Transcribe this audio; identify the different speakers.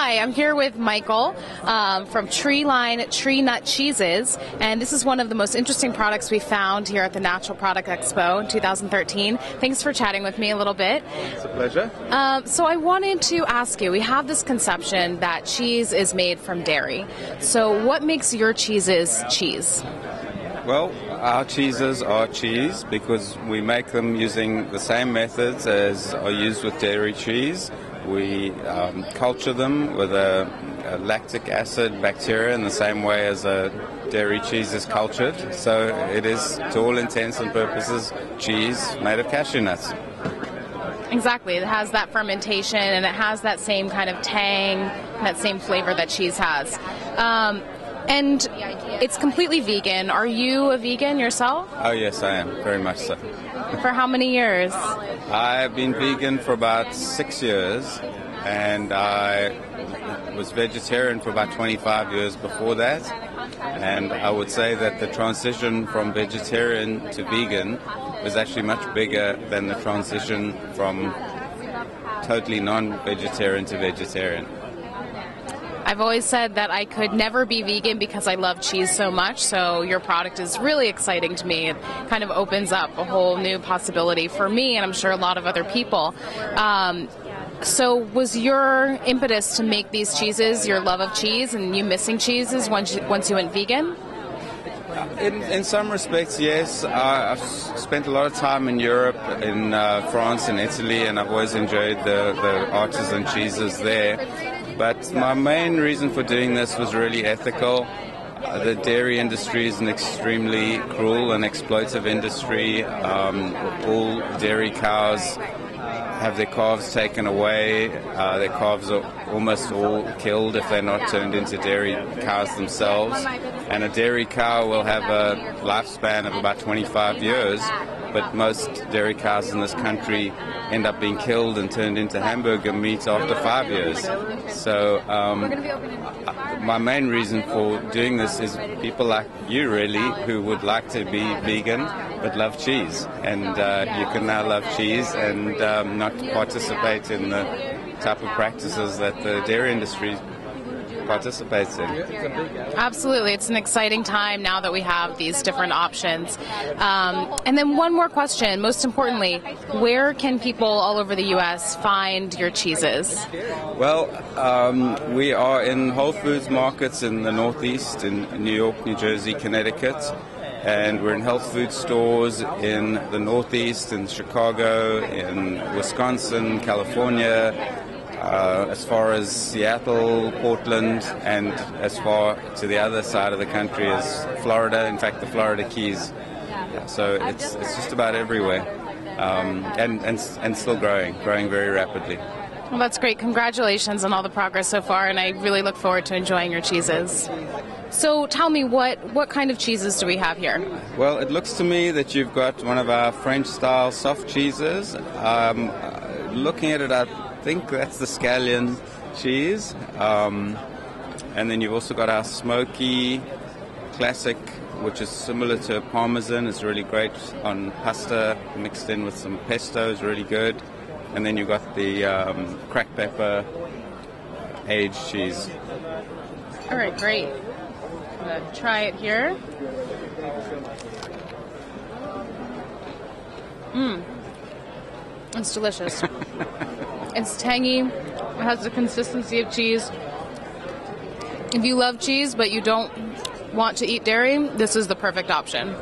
Speaker 1: Hi, I'm here with Michael from Treeline Treenut Cheeses, and this is one of the most interesting products we found here at the Natural Products Expo in 2013. Thanks for chatting with me a little bit.
Speaker 2: It's a pleasure.
Speaker 1: So I wanted to ask you, we have this conception that cheese is made from dairy. So what makes your cheeses cheese?
Speaker 2: Well, our cheeses are cheese because we make them using the same methods as are used with dairy cheese. We culture them with a lactic acid bacteria in the same way as a dairy cheese is cultured. So it is, to all intents and purposes, cheese made of cashew nuts.
Speaker 1: Exactly. It has that fermentation and it has that same kind of tang, that same flavor that cheese has. And it's completely vegan. Are you a vegan yourself?
Speaker 2: Oh yes, I am, very much so.
Speaker 1: For how many years?
Speaker 2: I've been vegan for about 6 years, and I was vegetarian for about 25 years before that. And I would say that the transition from vegetarian to vegan was actually much bigger than the transition from totally non-vegetarian to vegetarian.
Speaker 1: I've always said that I could never be vegan because I love cheese so much, so your product is really exciting to me. It kind of opens up a whole new possibility for me, and I'm sure a lot of other people. So was your impetus to make these cheeses your love of cheese and you missing cheeses once you went vegan?
Speaker 2: In some respects, yes. I've spent a lot of time in Europe, in France and Italy, and I've always enjoyed the artisan cheeses there. But my main reason for doing this was really ethical. The dairy industry is an extremely cruel and exploitive industry. All dairy cows have their calves taken away. Their calves are almost all killed if they're not turned into dairy cows themselves. And a dairy cow will have a lifespan of about 25 years, but most dairy cows in this country end up being killed and turned into hamburger meat after 5 years. So my main reason for doing this is people like you, really, who would like to be vegan but love cheese. And you can now love cheese and not participate in the type of practices that the dairy industry participates in.
Speaker 1: Absolutely. It's an exciting time now that we have these different options. And then one more question, most importantly, where can people all over the U.S. find your cheeses?
Speaker 2: Well, we are in Whole Foods markets in the Northeast, in New York, New Jersey, Connecticut. And we're in health food stores in the Northeast, in Chicago, in Wisconsin, California, as far as Seattle, Portland, and as far to the other side of the country as Florida, in fact the Florida Keys. So it's just about everywhere, and still growing very rapidly.
Speaker 1: Well, that's great. Congratulations on all the progress so far, and I really look forward to enjoying your cheeses. So tell me, what kind of cheeses do we have here?
Speaker 2: Well, it looks to me that you've got one of our French-style soft cheeses. Looking at it, I think that's the scallion cheese. And then you've also got our smoky classic, which is similar to Parmesan. It's really great on pasta, mixed in with some pesto, is really good. And then you've got the cracked pepper aged cheese.
Speaker 1: All right, great. I'm going to try it here. It's delicious. It's tangy. It has the consistency of cheese. If you love cheese but you don't want to eat dairy, this is the perfect option.